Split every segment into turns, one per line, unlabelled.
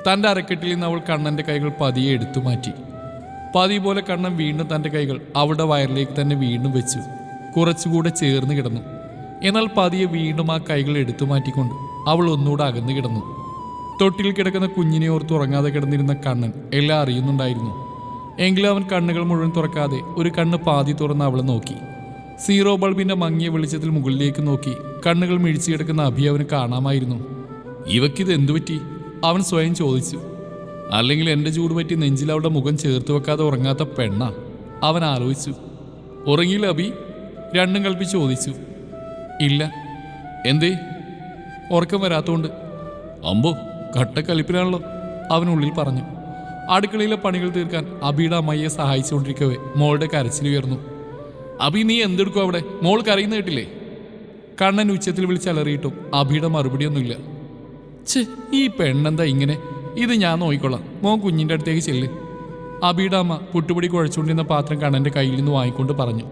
തൻ്റെ അരക്കെട്ടിൽ നിന്ന് അവൾ കണ്ണൻ്റെ കൈകൾ പതിയെ എടുത്തു മാറ്റി. പതിയെ പോലെ കണ്ണൻ വീണ്ടും തൻ്റെ കൈകൾ അവളുടെ വയറിലേക്ക് തന്നെ വീണ്ടും വെച്ചു. കുറച്ചുകൂടെ ചേർന്ന് കിടന്നു. എന്നാൽ പതിയെ വീണ്ടും ആ കൈകൾ എടുത്തു മാറ്റിക്കൊണ്ട് അവൾ ഒന്നുകൂടെ അകന്നു കിടന്നു. തൊട്ടിൽ കിടക്കുന്ന കുഞ്ഞിനെ ഓർത്ത് ഉറങ്ങാതെ കിടന്നിരുന്ന കണ്ണൻ എല്ലാം അറിയുന്നുണ്ടായിരുന്നു. എങ്കിലും അവൻ കണ്ണുകൾ മുഴുവൻ തുറക്കാതെ ഒരു കണ്ണ് പാതി തുറന്ന് അവളെ നോക്കി. സീറോ ബൾബിന്റെ മങ്ങിയ വെളിച്ചത്തിൽ മുകളിലേക്ക് നോക്കി കണ്ണുകൾ മിഴിച്ചു കിടക്കുന്ന അഭി അവന് കാണാമായിരുന്നു. ഇവക്കിത് എന്തുപറ്റി? അവൻ സ്വയം ചോദിച്ചു. അല്ലെങ്കിൽ എൻ്റെ ചൂട് പറ്റി നെഞ്ചിൽ അവളുടെ മുഖം ചേർത്ത് വെക്കാതെ ഉറങ്ങാത്ത പെണ്ണ, അവൻ ആലോചിച്ചു. ഉറങ്ങിയില്ല അഭി? രണ്ടും കൽപ്പിച്ച് ചോദിച്ചു. ഇല്ല. എന്തേ? ഉറക്കം വരാത്തോണ്ട്. അമ്പോ, കട്ടക്കലിപ്പിലാണല്ലോ, അവനുള്ളിൽ പറഞ്ഞു. അടുക്കളയിലെ പണികൾ തീർക്കാൻ അബിയുടെ അമ്മയെ സഹായിച്ചുകൊണ്ടിരിക്കവേ മോളുടെ കരച്ചിലുയർന്നു. അബി, നീ എന്തെടുക്കും അവിടെ? മോൾ കരയുന്ന കേട്ടില്ലേ? കണ്ണൻ ഉച്ചത്തിൽ വിളിച്ചലറിയിട്ടും അബിയുടെ മറുപടിയൊന്നുമില്ല. ഛേ, ഈ പെണ്ണെന്താ ഇങ്ങനെ? ഇത് ഞാൻ നോക്കിക്കൊള്ളാം, മോൻ കുഞ്ഞിൻ്റെ അടുത്തേക്ക് ചെല്ല്. അബിയുടെ അമ്മ പുട്ടുപൊടി കുഴച്ചുകൊണ്ടിരുന്ന പാത്രം കണ്ണൻ്റെ കയ്യിൽ നിന്ന് വാങ്ങിക്കൊണ്ട് പറഞ്ഞു.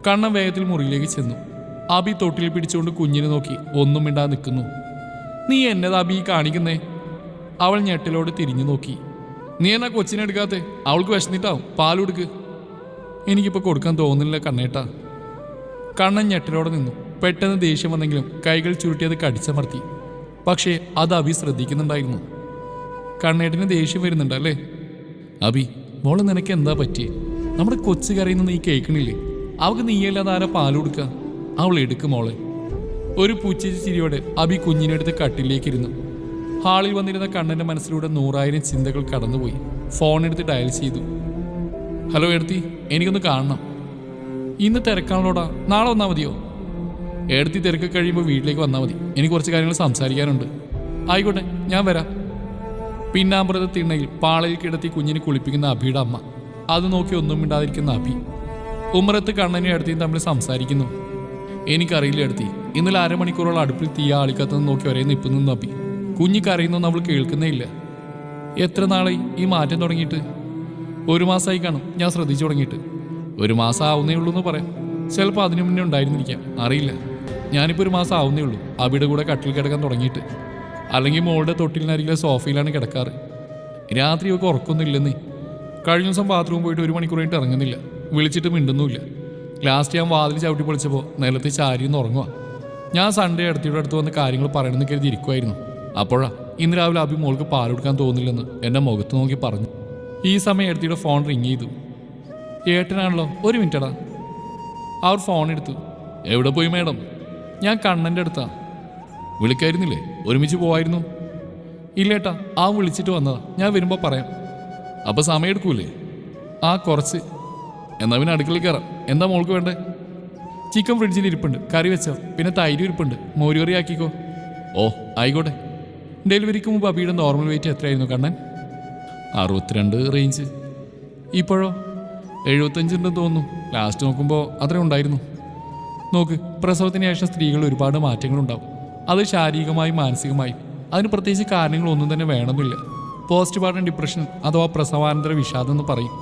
കണ്ണൻ വേഗത്തിൽ മുറിയിലേക്ക് ചെന്നു. അബി തൊട്ടിൽ പിടിച്ചുകൊണ്ട് കുഞ്ഞിനെ നോക്കി ഒന്നും മിണ്ടാതെ നിൽക്കുന്നു. നീ എന്നതാ അബി കാണിക്കുന്നേ? അവൾ ഞെട്ടലോട് തിരിഞ്ഞു നോക്കി. നീ എന്നാ കൊച്ചിനെ എടുക്കാത്തെ? അവൾക്ക് വിശന്നിട്ടാവും, പാലുകൊടുക്ക്. എനിക്കിപ്പോൾ കൊടുക്കാൻ തോന്നുന്നില്ല കണ്ണേട്ടാ. കണ്ണൻ ഞെട്ടലോടെ നിന്നു. പെട്ടെന്ന് ദേഷ്യം വന്നെങ്കിലും കൈകൾ ചുരുട്ടിയത് കടിച്ചമർത്തി. പക്ഷേ അത് അബി ശ്രദ്ധിക്കുന്നുണ്ടായിരുന്നു. കണ്ണേട്ടിന് ദേഷ്യം വരുന്നുണ്ടല്ലേ? അബി, മോള് നിനക്ക് എന്താ പറ്റിയേ? നമ്മുടെ കൊച്ചു കരയുന്ന നീ കേൾക്കണില്ലേ? അവൾക്ക് നീയല്ലാതെ ആരാ പാല് കൊടുക്കുക? അവൾ എടുക്കും മോളെ. ഒരു പൂച്ച ചിരിയോടെ അബി കുഞ്ഞിനെടുത്ത് കട്ടിലേക്കിരുന്നു. ഹാളിൽ വന്നിരുന്ന കണ്ണൻ്റെ മനസ്സിലൂടെ 100,000 ചിന്തകൾ കടന്നുപോയി. ഫോൺ എടുത്ത് ഡയൽ ചെയ്തു. ഹലോ എടുത്തി, എനിക്കൊന്ന് കാണണം. ഇന്ന് തിരക്കാണല്ലോടാ, നാളെ വന്നാൽ മതിയോ? എടുത്തി തിരക്ക് കഴിയുമ്പോൾ വീട്ടിലേക്ക് വന്നാൽ മതി, എനിക്ക് കുറച്ച് കാര്യങ്ങൾ സംസാരിക്കാനുണ്ട്. ആയിക്കോട്ടെ, ഞാൻ വരാം. പിന്നാമ്പുറത്തെ തിണ്ണയിൽ പാളയിൽ കിടത്തി കുഞ്ഞിനെ കുളിപ്പിക്കുന്ന അഭിയുടെ അമ്മ. അത് നോക്കി ഒന്നും മിണ്ടാതിരിക്കുന്ന അഭി. ഉമ്മറത്ത് കണ്ണനും എടുത്തിയും തമ്മിൽ സംസാരിക്കുന്നു. എനിക്കറിയില്ല എടുത്തി, ഇന്നലെ അരമണിക്കൂറോളം അടുപ്പിൽ തീയ ആളിക്കത്തുനിന്ന് നോക്കി ഒരേ നിൽപ്പ് നിന്നു അഭി. കുഞ്ഞ് കരയുന്നൊന്നും അവൾ കേൾക്കുന്നേ ഇല്ല. എത്ര നാളായി ഈ മാറ്റം തുടങ്ങിയിട്ട്? 1 മാസമായി കാണും ഞാൻ ശ്രദ്ധിച്ചു തുടങ്ങിയിട്ട്. 1 മാസം ആവുന്നേ ഉള്ളൂ എന്ന് പറയാം. ചിലപ്പോൾ അതിനു മുന്നേ ഉണ്ടായിരുന്നിരിക്കാം, അറിയില്ല. ഞാനിപ്പോൾ 1 മാസം ആവുന്നേ ഉള്ളൂ അബിയുടെ കൂടെ കട്ടിൽ കിടക്കാൻ തുടങ്ങിയിട്ട്. അല്ലെങ്കിൽ മോളുടെ തൊട്ടിലിനരികിലെ സോഫയിലാണ് കിടക്കാറ്. രാത്രി ഒക്കെ ഉറക്കൊന്നും ഇല്ലെന്നേ. കഴിഞ്ഞ ദിവസം ബാത്റൂം പോയിട്ട് 1 മണിക്കൂർ കഴിഞ്ഞിട്ട് ഇറങ്ങുന്നില്ല. വിളിച്ചിട്ട് മിണ്ടുന്നുമില്ല. ലാസ്റ്റ് ഞാൻ വാതിൽ ചവിട്ടി പൊളിച്ചപ്പോൾ നിലത്ത് ചാരിന്ന് ഉറങ്ങുക. ഞാൻ സൺഡേ അടുത്തിയുടെ അടുത്ത് വന്ന് കാര്യങ്ങൾ പറയണമെന്ന് കരുതി ഇരിക്കുമായിരുന്നു. അപ്പോഴാ ഇന്ന് രാവിലെ അബി മോൾക്ക് പാൽ കൊടുക്കാൻ തോന്നില്ലെന്ന് എൻ്റെ മുഖത്ത് നോക്കി പറഞ്ഞു. ഈ സമയം എടുത്തിയുടെ ഫോൺ റിങ് ചെയ്തു. ഏട്ടനാണല്ലോ, 1 മിനിറ്റടാ. അവർ ഫോൺ എടുത്തു. എവിടെ പോയി മേഡം? ഞാൻ കണ്ണൻ്റെ അടുത്താ. വിളിക്കായിരുന്നില്ലേ? ഒരുമിച്ച് പോവായിരുന്നു. ഇല്ലേട്ടാ, ആ വിളിച്ചിട്ട് വന്നതാ, ഞാൻ വരുമ്പോൾ പറയാം. അപ്പോൾ സമയം എടുക്കൂലേ? ആ, കുറച്ച്. എന്നാൽ പിന്നെ അടുക്കളയിൽ കയറാം. എന്താ മോൾക്ക് വേണ്ടേ? ചിക്കൻ ഫ്രിഡ്ജിൽ ഇരിപ്പുണ്ട്, കറി വെച്ചോ. പിന്നെ തൈര് ഇരിപ്പുണ്ട്, മോരുകറി ആക്കിക്കോ. ഓ, ആയിക്കോട്ടെ. ഡെലിവറിക്ക് മുമ്പ് അബിയുടെ നോർമൽ വെയിറ്റ് എത്രയായിരുന്നു കണ്ണൻ? 62 റേഞ്ച്. ഇപ്പോഴോ? 75 ഉണ്ടെന്ന് തോന്നുന്നു. ലാസ്റ്റ് നോക്കുമ്പോൾ അത്ര ഉണ്ടായിരുന്നു. നോക്ക്, പ്രസവത്തിന് ശേഷം സ്ത്രീകൾ ഒരുപാട് മാറ്റങ്ങളുണ്ടാവും. അത് ശാരീരികമായും മാനസികമായും. അതിന് പ്രത്യേകിച്ച് കാരണങ്ങളൊന്നും തന്നെ വേണമെന്നില്ല. പോസ്റ്റ് പാർട്ടം ഡിപ്രഷൻ അഥവാ പ്രസവാനന്തര വിഷാദം എന്ന് പറയും.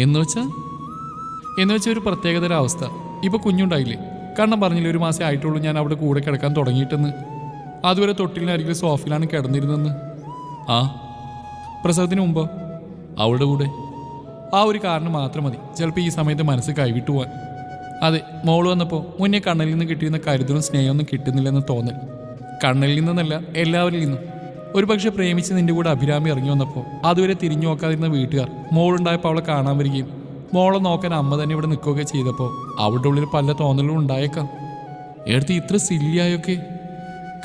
എന്നുവെച്ചാൽ ഒരു പ്രത്യേകതര അവസ്ഥ. ഇപ്പോൾ കുഞ്ഞുണ്ടായില്ലേ? കണ്ണൻ പറഞ്ഞില്ലേ 1 മാസം ആയിട്ടുള്ളൂ ഞാൻ അവിടെ കൂടെ കിടക്കാൻ തുടങ്ങിയിട്ടെന്ന്. അതുവരെ തൊട്ടിലിനരികിൽ സോഫയിലാണ് കിടന്നിരുന്നെന്ന്. ആ, പ്രസവത്തിന് മുമ്പോ അവളുടെ കൂടെ. ആ ഒരു കാരണം മാത്രം മതി ചിലപ്പോൾ ഈ സമയത്ത് മനസ്സ് കൈവിട്ടു പോവാൻ. അതെ, മോള് വന്നപ്പോൾ മുന്നേ കണ്ണനിൽ നിന്ന് കിട്ടിയിരുന്ന കരുതലും സ്നേഹമൊന്നും കിട്ടുന്നില്ലെന്ന് തോന്നൽ. കണ്ണനിൽ നിന്നല്ല, എല്ലാവരിൽ നിന്നും. ഒരു പക്ഷെ പ്രേമിച്ച് നിന്റെ കൂടെ അഭിരാമി ഇറങ്ങി വന്നപ്പോൾ അതുവരെ തിരിഞ്ഞു നോക്കാതിരുന്ന വീട്ടുകാർ മോളുണ്ടായപ്പോൾ അവളെ കാണാൻ വരികയും മോളെ നോക്കാൻ അമ്മ തന്നെ ഇവിടെ നിൽക്കുകയൊക്കെ ചെയ്തപ്പോൾ അവളുടെ ഉള്ളിൽ പല തോന്നലുകളും ഉണ്ടായേക്കാം. എടുത്ത് ഇത്ര സില്ലിയായൊക്കെ.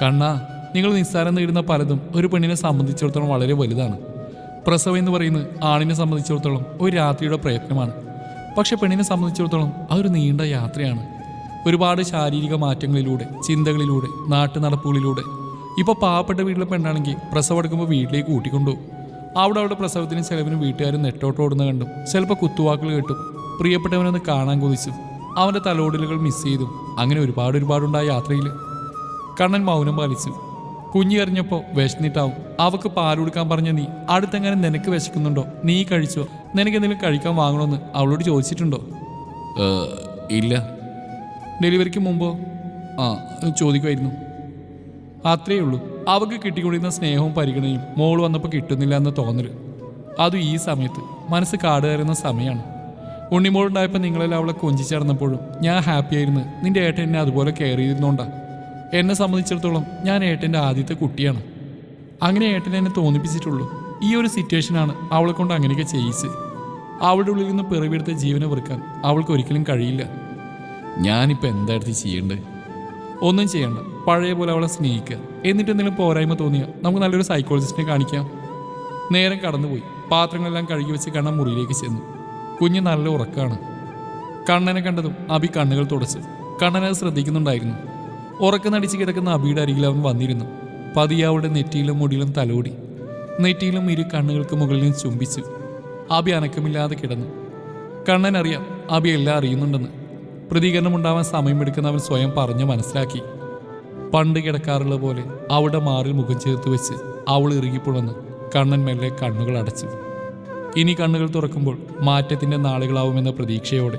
കണ്ണാ, നിങ്ങൾ നിസ്സാരം നേടുന്ന പലതും ഒരു പെണ്ണിനെ സംബന്ധിച്ചിടത്തോളം വളരെ വലുതാണ്. പ്രസവം എന്ന് പറയുന്നത് ആണിനെ സംബന്ധിച്ചിടത്തോളം ഒരു രാത്രിയുടെ പ്രയത്നമാണ്. പക്ഷെ പെണ്ണിനെ സംബന്ധിച്ചിടത്തോളം അതൊരു നീണ്ട യാത്രയാണ്. ഒരുപാട് ശാരീരിക മാറ്റങ്ങളിലൂടെ, ചിന്തകളിലൂടെ, നാട്ടു നടപ്പുകളിലൂടെ. ഇപ്പോൾ പാവപ്പെട്ട വീട്ടിലെ പെണ്ണാണെങ്കിൽ പ്രസവം എടുക്കുമ്പോൾ വീട്ടിലേക്ക് കൂട്ടിക്കൊണ്ടുപോകും. അവിടെ അവളുടെ പ്രസവത്തിന് ചിലവിന് വീട്ടുകാരും നെട്ടോട്ട് ഓടുന്ന കണ്ടും ചിലപ്പോൾ കുത്തുവാക്കുകൾ കേട്ടും പ്രിയപ്പെട്ടവനൊന്ന് കാണാൻ കൊതിച്ചും അവൻ്റെ തലോടലുകൾ മിസ് ചെയ്തും അങ്ങനെ ഒരുപാടുണ്ടായ യാത്രയിൽ. കണ്ണൻ മൗനം പാലിച്ചു. കുഞ്ഞി എറിഞ്ഞപ്പോൾ വിശന്നിട്ടാവും. അവക്ക് പാൽ കൊടുക്കാൻ പറഞ്ഞ നീ അടുത്തെങ്ങനെ നിനക്ക് വിശക്കുന്നുണ്ടോ? നീ കഴിച്ചോ? നിനക്കെന്തെങ്കിലും കഴിക്കാൻ വാങ്ങണമെന്ന് അവളോട് ചോദിച്ചിട്ടുണ്ടോ? ഇല്ല. ഡെലിവറിക്ക് മുമ്പോ? ആ, ചോദിക്കുമായിരുന്നു. അത്രയേ ഉള്ളൂ. അവൾക്ക് കിട്ടിക്കൊണ്ടിരുന്ന സ്നേഹവും പരിഗണനയും മോൾ വന്നപ്പോൾ കിട്ടുന്നില്ല എന്ന് തോന്നൽ. അതും ഈ സമയത്ത് മനസ്സ് കാടുകയറുന്ന സമയമാണ്. ഉണ്ണിമോളുണ്ടായപ്പോൾ നിങ്ങളെല്ലാം അവളെ കൊഞ്ചിച്ചടന്നപ്പോഴും ഞാൻ ഹാപ്പി ആയിരുന്നു. നിന്റെ ഏട്ടൻ എന്നെ അതുപോലെ കെയർ ചെയ്തിരുന്നോണ്ടാണ്. എന്നെ സംബന്ധിച്ചിടത്തോളം ഞാൻ ഏട്ടൻ്റെ ആദ്യത്തെ കുട്ടിയാണ്. അങ്ങനെ ഏട്ടൻ എന്നെ തോന്നിപ്പിച്ചിട്ടുള്ളൂ. ഈ ഒരു സിറ്റുവേഷനാണ് അവളെ കൊണ്ട് അങ്ങനെയൊക്കെ ചെയ്യിച്ച്. അവളുടെ ഉള്ളിൽ നിന്ന് പിറവിയെടുത്ത ജീവനെ വെറുക്കാൻ അവൾക്ക് ഒരിക്കലും കഴിയില്ല. ഞാനിപ്പോൾ എന്തായിരുന്നു ചെയ്യേണ്ടത്? ഒന്നും ചെയ്യണ്ട. പഴയ പോലെ അവളെ സ്നേഹിക്കുക. എന്നിട്ട് എന്തെങ്കിലും പോരായ്മ തോന്നിയാൽ നമുക്ക് നല്ലൊരു സൈക്കോളജിസ്റ്റിനെ കാണിക്കാം. നേരം കടന്നുപോയി. പാത്രങ്ങളെല്ലാം കഴുകി വെച്ച് കണ്ണൻ മുറിയിലേക്ക് ചെന്നു. കുഞ്ഞ് നല്ല ഉറക്കമാണ്. കണ്ണനെ കണ്ടതും അബി കണ്ണുകൾ തുടച്ച്. കണ്ണനത് ശ്രദ്ധിക്കുന്നുണ്ടായിരുന്നു. ഉറക്കനടിച്ച് കിടക്കുന്ന അബിയുടെ അരികിൽ അവൻ വന്നിരുന്നു. പതിയെ അവളുടെ നെറ്റിയിലും മുടിയിലും തലോടി. നെറ്റിയിലും ഇരു കണ്ണുകൾക്ക് മുകളിലും ചുംബിച്ചു. അബി അനക്കമില്ലാതെ കിടന്നു. കണ്ണൻ അറിയാം അബി എല്ലാം അറിയുന്നുണ്ടെന്ന്. പ്രതികരണം ഉണ്ടാവാൻ സമയമെടുക്കുന്നവൻ സ്വയം പറഞ്ഞ് മനസ്സിലാക്കി. പണ്ട് കിടക്കാറുള്ള പോലെ അവളുടെ മാറിൽ മുഖം ചേർത്ത് വെച്ച് അവൾ ഇറുകിപ്പുണർന്ന് കണ്ണൻ മെല്ലെ കണ്ണുകൾ അടച്ചു. ഇനി കണ്ണുകൾ തുറക്കുമ്പോൾ മാറ്റത്തിൻ്റെ നാളുകളാവുമെന്ന പ്രതീക്ഷയോടെ